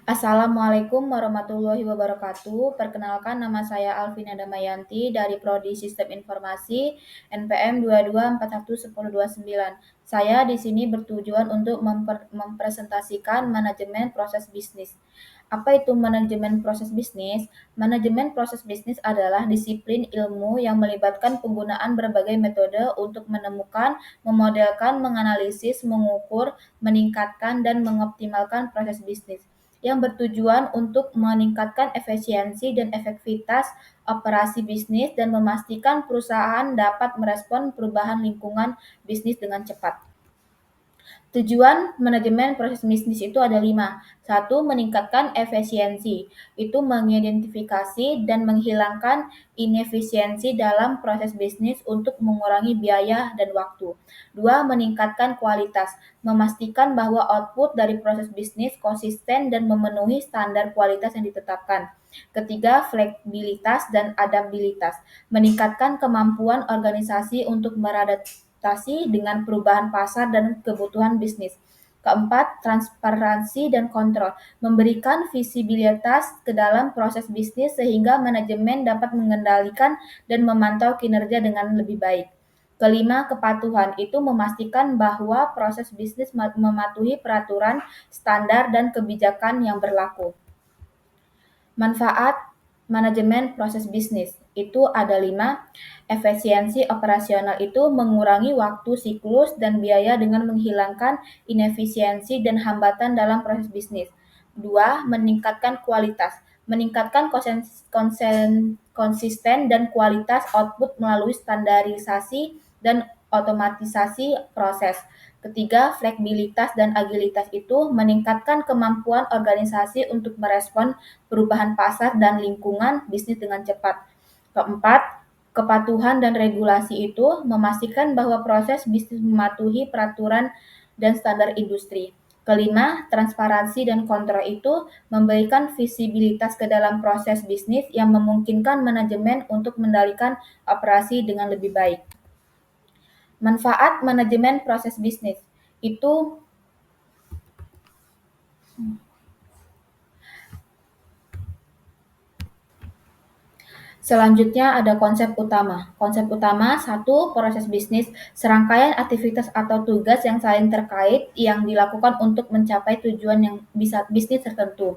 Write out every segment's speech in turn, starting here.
Assalamualaikum warahmatullahi wabarakatuh. Perkenalkan nama saya Alvina Damayanti dari Prodi Sistem Informasi NPM 22411029. Saya di sini bertujuan untuk mempresentasikan manajemen proses bisnis. Apa itu manajemen proses bisnis? Manajemen proses bisnis adalah disiplin ilmu yang melibatkan penggunaan berbagai metode untuk menemukan, memodelkan, menganalisis, mengukur, meningkatkan, dan mengoptimalkan proses bisnis yang bertujuan untuk meningkatkan efisiensi dan efektivitas operasi bisnis dan memastikan perusahaan dapat merespon perubahan lingkungan bisnis dengan cepat. Tujuan manajemen proses bisnis itu ada 5. Satu, meningkatkan efisiensi. Itu mengidentifikasi dan menghilangkan inefisiensi dalam proses bisnis untuk mengurangi biaya dan waktu. 2, meningkatkan kualitas. Memastikan bahwa output dari proses bisnis konsisten dan memenuhi standar kualitas yang ditetapkan. Ketiga, fleksibilitas dan adaptabilitas. Meningkatkan kemampuan organisasi untuk beradaptasi dengan perubahan pasar dan kebutuhan bisnis. Keempat, transparansi dan kontrol. Memberikan visibilitas ke dalam proses bisnis sehingga manajemen dapat mengendalikan dan memantau kinerja dengan lebih baik. Kelima, kepatuhan. Itu memastikan bahwa proses bisnis mematuhi peraturan, standar, dan kebijakan yang berlaku. Manfaat manajemen proses bisnis itu ada 5. Efisiensi operasional itu mengurangi waktu siklus dan biaya dengan menghilangkan inefisiensi dan hambatan dalam proses bisnis. 2. Meningkatkan kualitas. Meningkatkan konsisten dan kualitas output melalui standarisasi dan otomatisasi proses. Ketiga, fleksibilitas dan agilitas itu meningkatkan kemampuan organisasi untuk merespon perubahan pasar dan lingkungan bisnis dengan cepat. Keempat, kepatuhan dan regulasi itu memastikan bahwa proses bisnis mematuhi peraturan dan standar industri. Kelima, transparansi dan kontrol itu memberikan visibilitas ke dalam proses bisnis yang memungkinkan manajemen untuk mengendalikan operasi dengan lebih baik. Manfaat manajemen proses bisnis itu selanjutnya ada konsep utama. Konsep utama 1. Proses bisnis, serangkaian aktivitas atau tugas yang saling terkait yang dilakukan untuk mencapai tujuan yang bisa bisnis tertentu.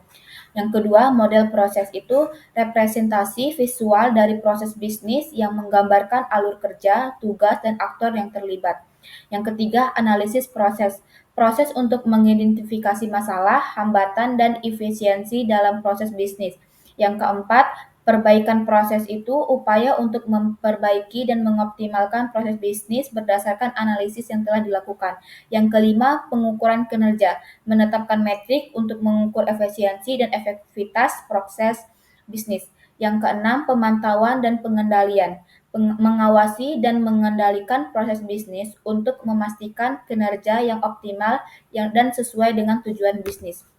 Yang kedua, model proses itu representasi visual dari proses bisnis yang menggambarkan alur kerja, tugas, dan aktor yang terlibat. Yang ketiga, analisis proses. Proses untuk mengidentifikasi masalah, hambatan, dan efisiensi dalam proses bisnis. Yang keempat, perbaikan proses itu upaya untuk memperbaiki dan mengoptimalkan proses bisnis berdasarkan analisis yang telah dilakukan. Yang kelima, pengukuran kinerja. Menetapkan metrik untuk mengukur efisiensi dan efektivitas proses bisnis. Yang keenam, pemantauan dan pengendalian. Mengawasi dan mengendalikan proses bisnis untuk memastikan kinerja yang optimal dan sesuai dengan tujuan bisnis.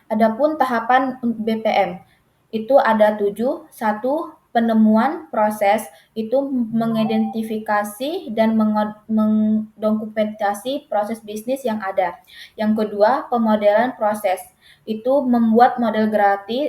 Adapun tahapan BPM itu ada 7. 1. Penemuan proses itu mengidentifikasi dan mendokumentasi proses bisnis yang ada. Yang kedua, pemodelan proses itu membuat model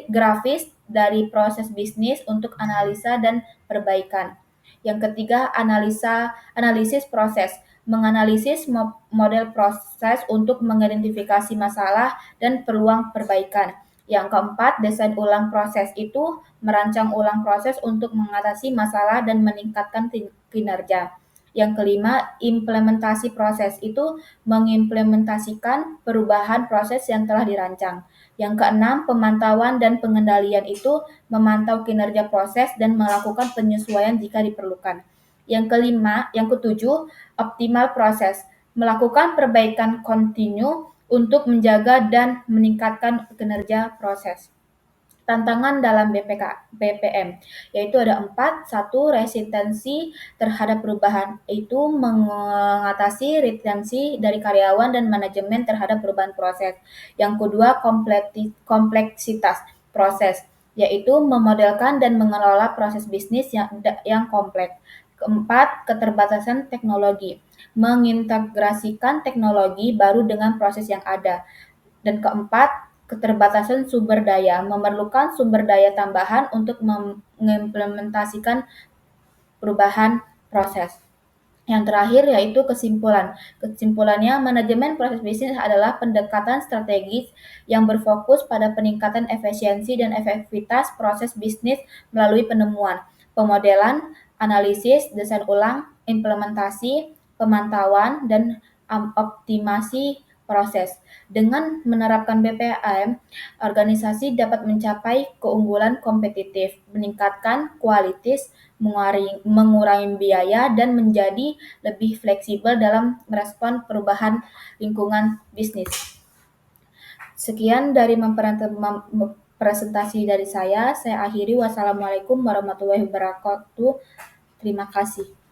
grafis dari proses bisnis untuk analisa dan perbaikan. Yang ketiga, analisis proses, menganalisis model proses untuk mengidentifikasi masalah dan peluang perbaikan. Yang keempat, desain ulang proses itu merancang ulang proses untuk mengatasi masalah dan meningkatkan kinerja. Yang kelima, implementasi proses itu mengimplementasikan perubahan proses yang telah dirancang. Yang keenam, pemantauan dan pengendalian itu memantau kinerja proses dan melakukan penyesuaian jika diperlukan. Yang ketujuh, optimal proses, melakukan perbaikan kontinu untuk menjaga dan meningkatkan kinerja proses. Tantangan dalam BPM, yaitu ada 4. 1. Resistensi terhadap perubahan, itu mengatasi resistensi dari karyawan dan manajemen terhadap perubahan proses. Yang kedua, kompleksitas proses, yaitu memodelkan dan mengelola proses bisnis yang kompleks. Keempat, keterbatasan teknologi, mengintegrasikan teknologi baru dengan proses yang ada. Dan keempat, keterbatasan sumber daya, memerlukan sumber daya tambahan untuk mengimplementasikan perubahan proses. Yang terakhir yaitu kesimpulan. Kesimpulannya, manajemen proses bisnis adalah pendekatan strategis yang berfokus pada peningkatan efisiensi dan efektivitas proses bisnis melalui penemuan, pemodelan, analisis, desain ulang, implementasi, pemantauan, dan optimasi proses. Dengan menerapkan BPM, organisasi dapat mencapai keunggulan kompetitif, meningkatkan kualitas, mengurangi biaya, dan menjadi lebih fleksibel dalam merespon perubahan lingkungan bisnis. Sekian dari presentasi dari saya akhiri. Wassalamualaikum warahmatullahi wabarakatuh. Terima kasih.